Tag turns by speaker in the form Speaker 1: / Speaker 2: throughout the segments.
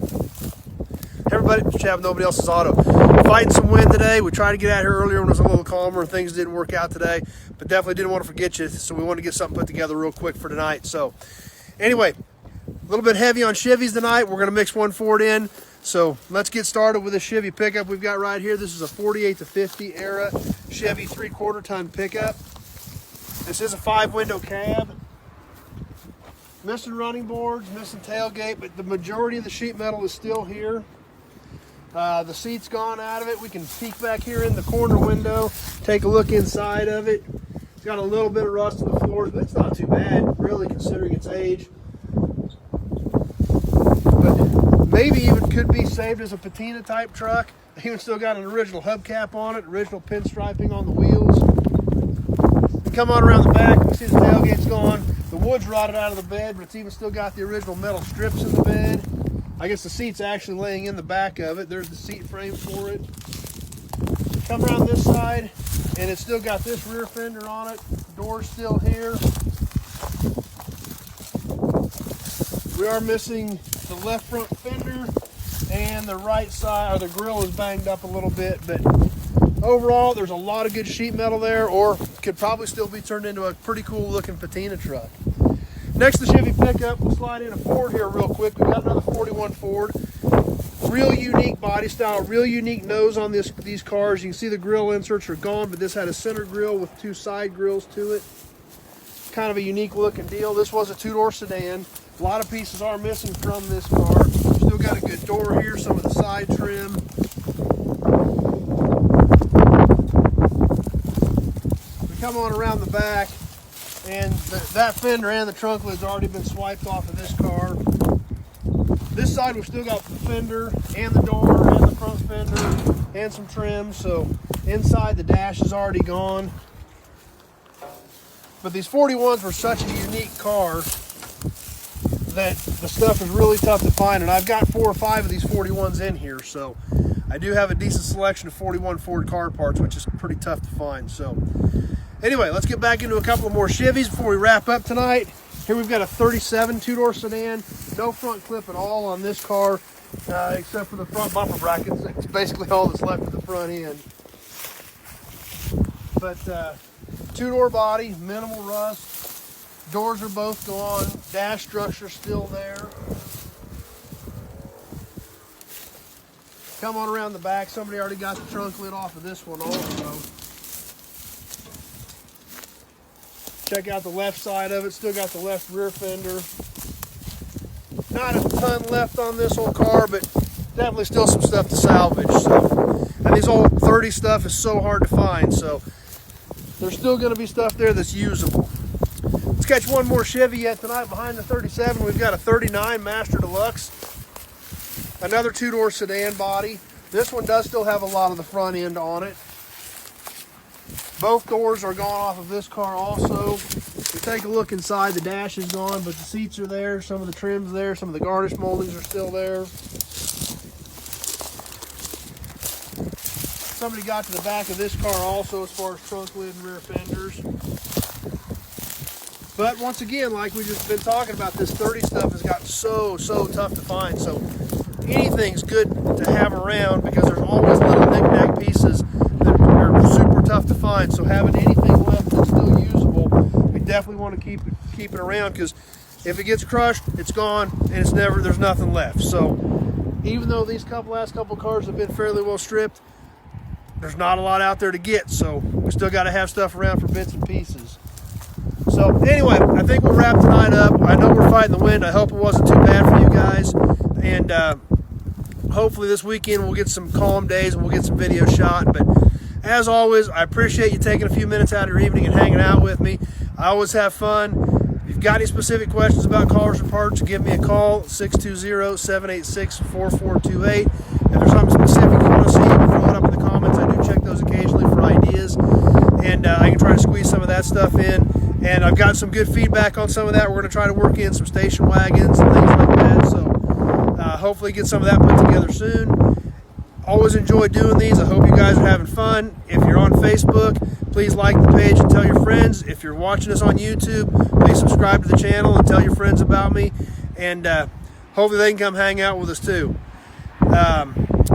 Speaker 1: Hey everybody, it's Chevy, Nobody Else's Auto. Fighting some wind today. We tried to get out here earlier when it was a little calmer and things didn't work out today, but definitely didn't want to forget you, so we wanted to get something put together real quick for tonight. So anyway, a little bit heavy on Chevys tonight. We're going to mix one Ford in. So let's get started with this Chevy pickup we've got right here. This is a 48 to 50 era Chevy 3/4 ton pickup. This is a 5-window cab. Missing running boards, missing tailgate, but the majority of the sheet metal is still here. The seat's gone out of it. We can peek back here in the corner window, take a look inside of it. It's got a little bit of rust on the floors, but it's not too bad, really, considering its age. But maybe even could be saved as a patina type truck. Even still got an original hubcap on it, original pinstriping on the wheels. We come on around the back, we see the tailgate's gone. The wood's rotted out of the bed, but it's even still got the original metal strips in the bed. I guess the seat's actually laying in the back of it. There's the seat frame for it. Come around this side, and it's still got this rear fender on it. Door's still here. We are missing the left front fender, and the right side, or the grill is banged up a little bit, but overall, there's a lot of good sheet metal there, or could probably still be turned into a pretty cool looking patina truck. Next to the Chevy pickup, we'll slide in a Ford here real quick. We've got another 41 Ford. Real unique body style, real unique nose on these cars. You can see the grill inserts are gone, but this had a center grill with 2 side grills to it. Kind of a unique looking deal. This was a 2-door sedan. A lot of pieces are missing from this car. Still got a good door here, some of the side trim. We come on around the back, and that fender and the trunk lid's already been swiped off of this car. This side we've still got the fender and the door and the front fender and some trim. So inside the dash is already gone. But these 41s were such a unique car that the stuff is really tough to find. And I've got 4 or 5 of these 41s in here. So I do have a decent selection of 41 Ford car parts, which is pretty tough to find. So anyway, let's get back into a couple more Chevys before we wrap up tonight. Here we've got a 37 2-door sedan. No front clip at all on this car, except for the front bumper brackets. It's basically all that's left of the front end. But 2-door body, minimal rust. Doors are both gone. Dash structure still there. Come on around the back. Somebody already got the trunk lid off of this one also. Check out the left side of it. Still got the left rear fender. Not a ton left on this old car, but definitely still some stuff to salvage. So, and these old 30 stuff is so hard to find, so there's still going to be stuff there that's usable. Let's catch one more Chevy yet tonight. Behind the 37, we've got a 39 Master Deluxe. Another 2-door sedan body. This one does still have a lot of the front end on it. Both doors are gone off of this car also. We take a look inside, the dash is gone, but the seats are there, some of the trim's there, some of the garnish moldings are still there. Somebody got to the back of this car also as far as trunk lid and rear fenders. But once again, like we've just been talking about, this 30 stuff has got so tough to find. So anything's good to have around because there's always little knick-knack pieces that are super tough to find. So having anything left that's still usable, we definitely want to keep it around, because if it gets crushed, it's gone, and there's nothing left. So even though these last couple cars have been fairly well stripped, there's not a lot out there to get. So we still got to have stuff around for bits and pieces. So anyway, I think we'll wrap tonight up. I know we're fighting the wind. I hope it wasn't too bad for you guys. And hopefully this weekend we'll get some calm days and we'll get some video shot. But as always, I appreciate you taking a few minutes out of your evening and hanging out with me. I always have fun. If you've got any specific questions about cars or parts, give me a call, 620-786-4428. If there's something specific you want to see, you can throw it up in the comments. I do check those occasionally for ideas. And I can try to squeeze some of that stuff in. And I've got some good feedback on some of that. We're going to try to work in some station wagons and things like that. So hopefully get some of that put together soon. Always enjoy doing these. I hope you guys are having fun. If you're on Facebook, please like the page and tell your friends. If you're watching us on YouTube, please subscribe to the channel and tell your friends about me. And hopefully they can come hang out with us too.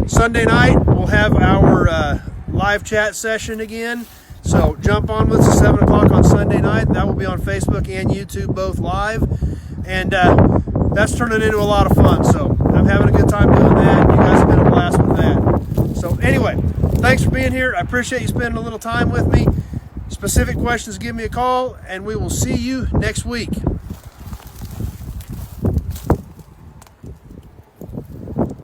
Speaker 1: Sunday night, we'll have our live chat session again. So jump on with us at 7 o'clock on Sunday night. That will be on Facebook and YouTube, both live. And that's turning into a lot of fun. So I'm having a good time doing that. You guys have been a blast with that. So anyway, thanks for being here. I appreciate you spending a little time with me. Specific questions, give me a call, and we will see you next week.